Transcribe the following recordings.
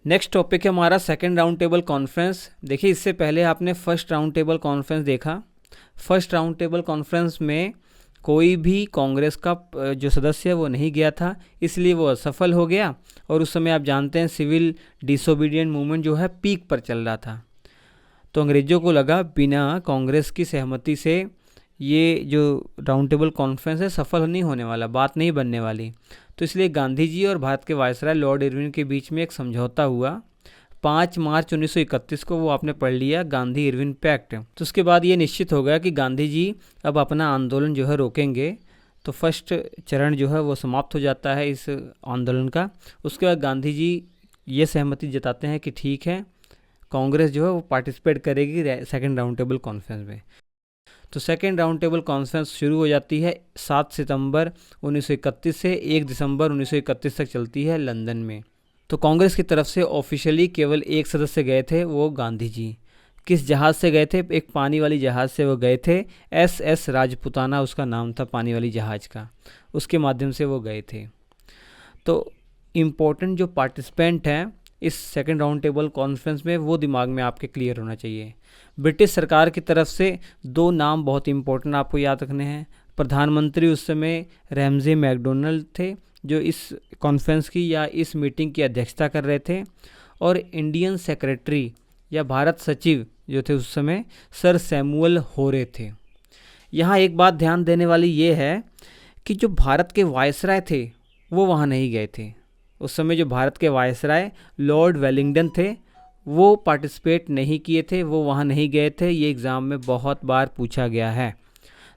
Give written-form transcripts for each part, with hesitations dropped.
Next topic है हमारा second round table conference. देखिए, इससे पहले आपने फर्स्ट राउंड टेबल कॉन्फ्रेंस देखा। फर्स्ट राउंड टेबल कॉन्फ्रेंस में कोई भी कांग्रेस का जो सदस्य है वो नहीं गया था, इसलिए वो असफल हो गया। और उस समय आप जानते हैं सिविल डिसोबीडियंट मूवमेंट जो है पीक पर चल रहा था। तो अंग्रेज़ों को लगा बिना कांग्रेस की सहमति से ये जो राउंड टेबल कॉन्फ्रेंस है सफल नहीं होने वाला, बात नहीं बनने वाली। तो इसलिए गांधी जी और भारत के वायसराय लॉर्ड इरविन के बीच में एक समझौता हुआ 5 मार्च 1931 को, वो आपने पढ़ लिया, गांधी इरविन पैक्ट। तो उसके बाद ये निश्चित हो गया कि गांधी जी अब अपना आंदोलन जो है रोकेंगे। तो फर्स्ट चरण जो है वो समाप्त हो जाता है इस आंदोलन का। उसके बाद गांधी जी ये सहमति जताते हैं कि ठीक है, कांग्रेस जो है वो पार्टिसिपेट करेगी सेकेंड राउंड टेबल कॉन्फ्रेंस में। तो सेकेंड राउंड टेबल कॉन्फ्रेंस शुरू हो जाती है 7 सितंबर 1931 से 1 दिसंबर 1931 तक चलती है लंदन में। तो कांग्रेस की तरफ से ऑफिशियली केवल एक सदस्य गए थे, वो गांधी जी। किस जहाज़ से गए थे? एक पानी वाली जहाज़ से वो गए थे। SS राजपुताना उसका नाम था, पानी वाली जहाज़ का। उसके माध्यम से वो गए थे। तो इम्पोर्टेंट जो पार्टिसिपेंट हैं इस सेकेंड राउंड टेबल कॉन्फ्रेंस में, वो दिमाग में आपके क्लियर होना चाहिए। ब्रिटिश सरकार की तरफ से 2 नाम बहुत इम्पोर्टेंट आपको याद रखने हैं। प्रधानमंत्री उस समय रैमजे मैकडोनल्ड थे, जो इस कॉन्फ्रेंस की या इस मीटिंग की अध्यक्षता कर रहे थे। और इंडियन सेक्रेटरी या भारत सचिव जो थे उस समय सर सैमुअल होरे थे। यहाँ एक बात ध्यान देने वाली ये है कि जो भारत के वायसराय थे वो वहाँ नहीं गए थे। उस समय जो भारत के वायसराय लॉर्ड वेलिंगटन थे वो पार्टिसिपेट नहीं किए थे, वो वहाँ नहीं गए थे। ये एग्ज़ाम में बहुत बार पूछा गया है।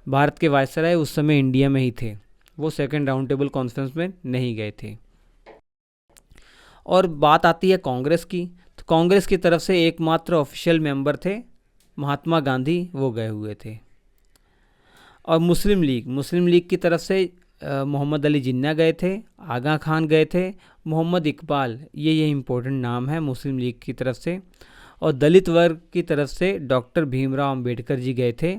भारत के वायसराय उस समय इंडिया में ही थे, वो सेकेंड राउंड टेबल कॉन्फ्रेंस में नहीं गए थे। और बात आती है कांग्रेस की, तो कांग्रेस की तरफ से एकमात्र ऑफिशियल मेंबर थे महात्मा गांधी, वो गए हुए थे। और मुस्लिम लीग की तरफ से मोहम्मद अली जिन्ना गए थे, आगा खान गए थे, मोहम्मद इकबाल, ये इम्पोर्टेंट नाम है मुस्लिम लीग की तरफ से। और दलित वर्ग की तरफ से डॉक्टर भीमराव अंबेडकर जी गए थे।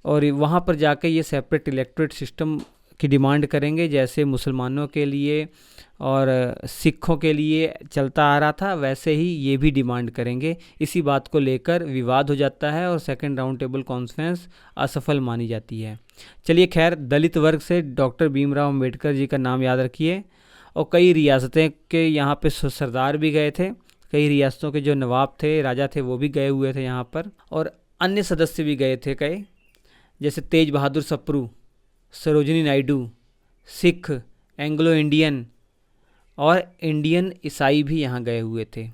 और वहाँ पर जाकर ये सेपरेट इलेक्टोरेट सिस्टम की डिमांड करेंगे, जैसे मुसलमानों के लिए और सिखों के लिए चलता आ रहा था, वैसे ही ये भी डिमांड करेंगे। इसी बात को लेकर विवाद हो जाता है और सेकंड राउंड टेबल कॉन्फ्रेंस असफल मानी जाती है। चलिए खैर, दलित वर्ग से डॉक्टर भीमराव अंबेडकर जी का नाम याद रखिए। और कई रियासतें के यहाँ पे सरदार भी गए थे, कई रियासतों के जो नवाब थे, राजा थे, वो भी गए हुए थे यहाँ पर। और अन्य सदस्य भी गए थे कई, जैसे तेज बहादुर सप्रू, सरोजिनी नायडू, सिख, एंग्लो इंडियन और इंडियन ईसाई भी यहाँ गए हुए थे।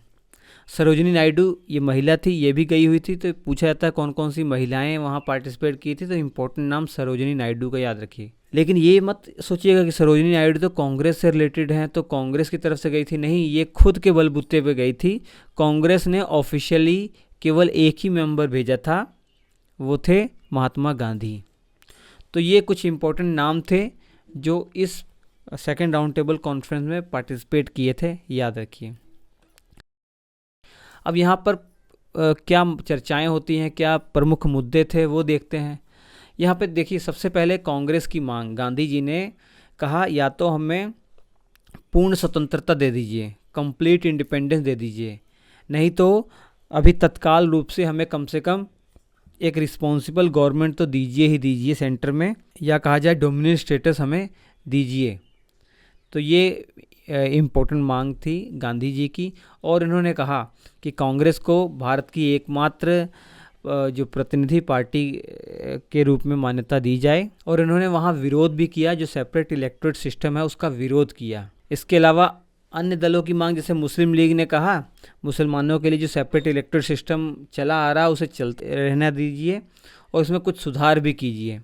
सरोजिनी नायडू ये महिला थी, ये भी गई हुई थी। तो पूछा जाता है कौन कौन सी महिलाएं वहाँ पार्टिसिपेट की थी, तो इम्पोर्टेंट नाम सरोजिनी नायडू का याद रखिए। लेकिन ये मत सोचिएगा कि सरोजिनी नायडू तो कांग्रेस से रिलेटेड हैं, तो कांग्रेस की तरफ से गई थी। नहीं, ये खुद के बलबूते पे गई थी। कांग्रेस ने ऑफिशियली केवल एक ही मेंबर भेजा था, वो थे महात्मा गांधी। तो ये कुछ इम्पोर्टेंट नाम थे जो इस सेकेंड राउंड टेबल कॉन्फ्रेंस में पार्टिसिपेट किए थे, याद रखिए। अब यहाँ पर क्या चर्चाएं होती हैं, क्या प्रमुख मुद्दे थे, वो देखते हैं। यहाँ पे देखिए, सबसे पहले कांग्रेस की मांग, गांधी जी ने कहा या तो हमें पूर्ण स्वतंत्रता दे दीजिए, कंप्लीट इंडिपेंडेंस दे दीजिए, नहीं तो अभी तत्काल रूप से हमें कम से कम एक रिस्पॉन्सिबल गवर्नमेंट तो दीजिए ही दीजिए सेंटर में, या कहा जाए डोमिनेंट स्टेटस हमें दीजिए। तो ये इम्पोर्टेंट मांग थी गांधी जी की। और इन्होंने कहा कि कांग्रेस को भारत की एकमात्र जो प्रतिनिधि पार्टी के रूप में मान्यता दी जाए। और इन्होंने वहाँ विरोध भी किया, जो सेपरेट इलेक्टोरेट सिस्टम है उसका विरोध किया। इसके अलावा अन्य दलों की मांग, जैसे मुस्लिम लीग ने कहा मुसलमानों के लिए जो सेपरेट इलेक्टोरेट सिस्टम चला आ रहा उसे चलते रहना दीजिए और उसमें कुछ सुधार भी कीजिए।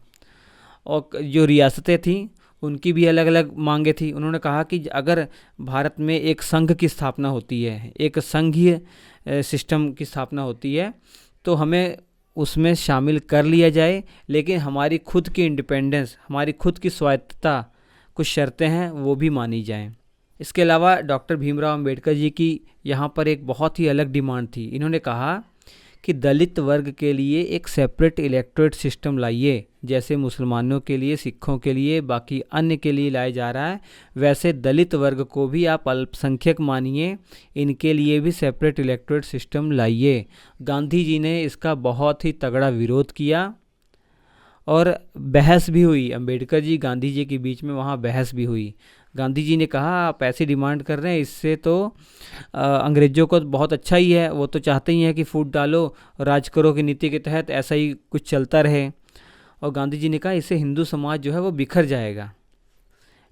और जो रियासतें थीं उनकी भी अलग अलग मांगे थी। उन्होंने कहा कि अगर भारत में एक संघ की स्थापना होती है, एक संघीय सिस्टम की स्थापना होती है, तो हमें उसमें शामिल कर लिया जाए, लेकिन हमारी खुद की इंडिपेंडेंस, हमारी खुद की स्वायत्तता, कुछ शर्तें हैं वो भी मानी जाएं। इसके अलावा डॉक्टर भीमराव अंबेडकर जी की यहाँ पर एक बहुत ही अलग डिमांड थी। इन्होंने कहा कि दलित वर्ग के लिए एक सेपरेट इलेक्टोरेट सिस्टम लाइए, जैसे मुसलमानों के लिए, सिखों के लिए, बाकी अन्य के लिए लाया जा रहा है, वैसे दलित वर्ग को भी आप अल्पसंख्यक मानिए, इनके लिए भी सेपरेट इलेक्टोरेट सिस्टम लाइए। गांधी जी ने इसका बहुत ही तगड़ा विरोध किया और बहस भी हुई। अंबेडकर जी गांधी जी के बीच में वहाँ बहस भी हुई। गांधी जी ने कहा आप ऐसी डिमांड कर रहे हैं, इससे तो अंग्रेज़ों को बहुत अच्छा ही है, वो तो चाहते ही हैं कि फूट डालो, राज करो की नीति के तहत ऐसा ही कुछ चलता रहे। और गांधी जी ने कहा इससे हिंदू समाज जो है वो बिखर जाएगा।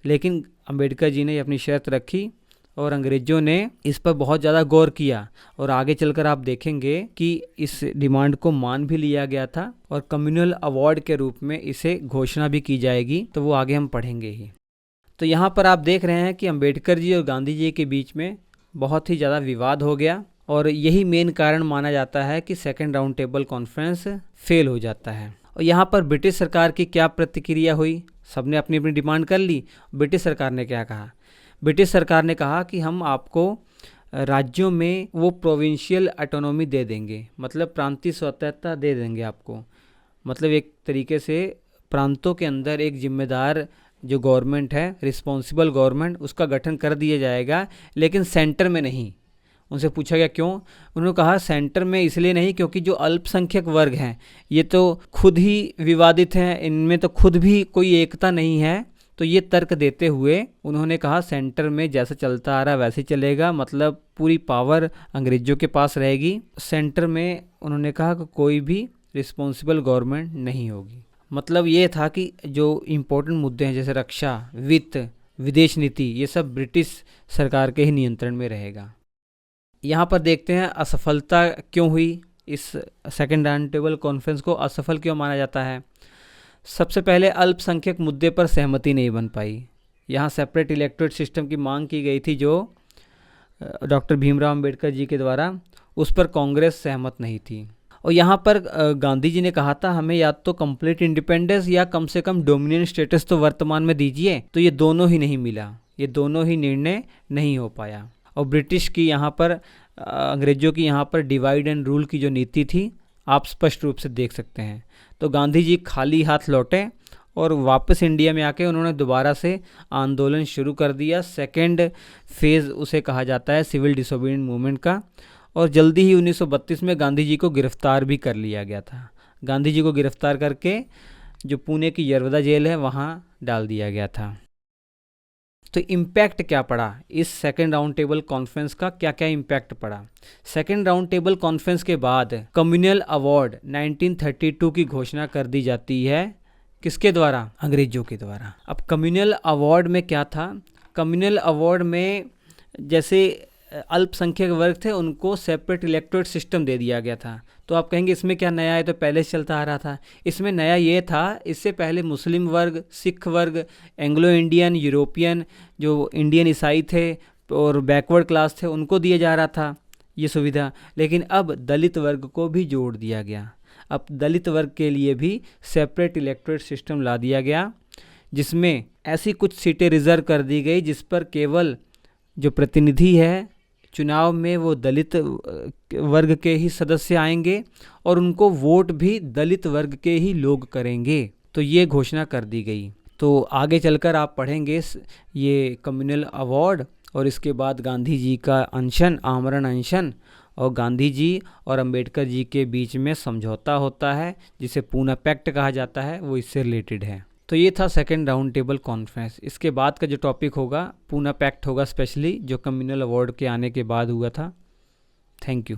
लेकिन अंबेडकर जी ने अपनी शर्त रखी और अंग्रेज़ों ने इस पर बहुत ज़्यादा गौर किया और आगे चलकर आप देखेंगे कि इस डिमांड को मान भी लिया गया था और कम्युनल अवार्ड के रूप में इसे घोषणा भी की जाएगी, तो वो आगे हम पढ़ेंगे ही। तो यहाँ पर आप देख रहे हैं कि अंबेडकर जी और गांधी जी के बीच में बहुत ही ज़्यादा विवाद हो गया और यही मेन कारण माना जाता है कि second round table conference fail हो जाता है। और यहाँ पर ब्रिटिश सरकार की क्या प्रतिक्रिया हुई? सबने अपनी अपनी डिमांड कर ली। ब्रिटिश सरकार ने क्या कहा? ब्रिटिश सरकार ने कहा कि हम आपको राज्यों में वो प्रोविंशियल ऑटोनॉमी दे देंगे, मतलब प्रांतीय स्वतंत्रता दे देंगे आपको। मतलब एक तरीके से प्रांतों के अंदर एक जिम्मेदार जो गवर्नमेंट है, रिस्पॉन्सिबल गवर्नमेंट, उसका गठन कर दिया जाएगा, लेकिन सेंटर में नहीं। उनसे पूछा गया क्यों? उन्होंने कहा सेंटर में इसलिए नहीं क्योंकि जो अल्पसंख्यक वर्ग हैं ये तो खुद ही विवादित हैं, इनमें तो खुद भी कोई एकता नहीं है। तो ये तर्क देते हुए उन्होंने कहा सेंटर में जैसा चलता आ रहा वैसे चलेगा, मतलब पूरी पावर अंग्रेज़ों के पास रहेगी। सेंटर में उन्होंने कहा कि कोई भी रिस्पॉन्सिबल गवर्नमेंट नहीं होगी। मतलब ये था कि जो इम्पोर्टेंट मुद्दे हैं जैसे रक्षा, वित्त, विदेश नीति, ये सब ब्रिटिश सरकार के ही नियंत्रण में रहेगा। यहाँ पर देखते हैं असफलता क्यों हुई, इस सेकेंड राउंड टेबल कॉन्फ्रेंस को असफल क्यों माना जाता है। सबसे पहले अल्पसंख्यक मुद्दे पर सहमति नहीं बन पाई। यहाँ सेपरेट इलेक्टोरेट सिस्टम की मांग की गई थी जो डॉक्टर भीमराव अंबेडकर जी के द्वारा, उस पर कांग्रेस सहमत नहीं थी। और यहाँ पर गांधी जी ने कहा था हमें या तो कंप्लीट इंडिपेंडेंस या कम से कम डोमिनियन स्टेटस तो वर्तमान में दीजिए, तो ये दोनों ही नहीं मिला, ये दोनों ही निर्णय नहीं हो पाया। और ब्रिटिश की यहाँ पर अंग्रेज़ों की यहाँ पर डिवाइड एंड रूल की जो नीति थी आप स्पष्ट रूप से देख सकते हैं। तो गांधी जी खाली हाथ लौटे और वापस इंडिया में आके उन्होंने दोबारा से आंदोलन शुरू कर दिया। सेकेंड फेज़ उसे कहा जाता है सिविल डिसोबीडियंट मूवमेंट का। और जल्दी ही 1932 में गांधी जी को गिरफ्तार भी कर लिया गया था। गांधी जी को गिरफ्तार करके जो पुणे की यरवदा जेल है वहाँ डाल दिया गया था। तो इम्पैक्ट क्या पड़ा इस सेकेंड राउंड टेबल कॉन्फ्रेंस का, क्या क्या इम्पैक्ट पड़ा? सेकेंड राउंड टेबल कॉन्फ्रेंस के बाद कम्युनल अवार्ड 1932 की घोषणा कर दी जाती है। किसके द्वारा? अंग्रेजों के द्वारा। अब कम्युनल अवार्ड में क्या था? कम्युनल अवार्ड में जैसे अल्पसंख्यक वर्ग थे उनको सेपरेट इलेक्टोरेट सिस्टम दे दिया गया था। तो आप कहेंगे इसमें क्या नया है, तो पहले से चलता आ रहा था। इसमें नया ये था, इससे पहले मुस्लिम वर्ग, सिख वर्ग, एंग्लो इंडियन, यूरोपियन, जो इंडियन ईसाई थे और बैकवर्ड क्लास थे उनको दिया जा रहा था ये सुविधा। लेकिन अब दलित वर्ग को भी जोड़ दिया गया। अब दलित वर्ग के लिए भी सेपरेट इलेक्टोरेट सिस्टम ला दिया गया, जिसमें ऐसी कुछ सीटें रिजर्व कर दी गई जिस पर केवल जो प्रतिनिधि है चुनाव में वो दलित वर्ग के ही सदस्य आएंगे और उनको वोट भी दलित वर्ग के ही लोग करेंगे। तो ये घोषणा कर दी गई। तो आगे चलकर आप पढ़ेंगे ये कम्युनल अवार्ड और इसके बाद गांधी जी का अनशन, आमरण अनशन, और गांधी जी और अंबेडकर जी के बीच में समझौता होता है जिसे पूना पैक्ट कहा जाता है, वो इससे रिलेटेड है। तो ये था सेकेंड राउंड टेबल कॉन्फ्रेंस। इसके बाद का जो टॉपिक होगा पूना पैक्ट होगा, स्पेशली जो कम्युनल अवार्ड के आने के बाद हुआ था। Thank you.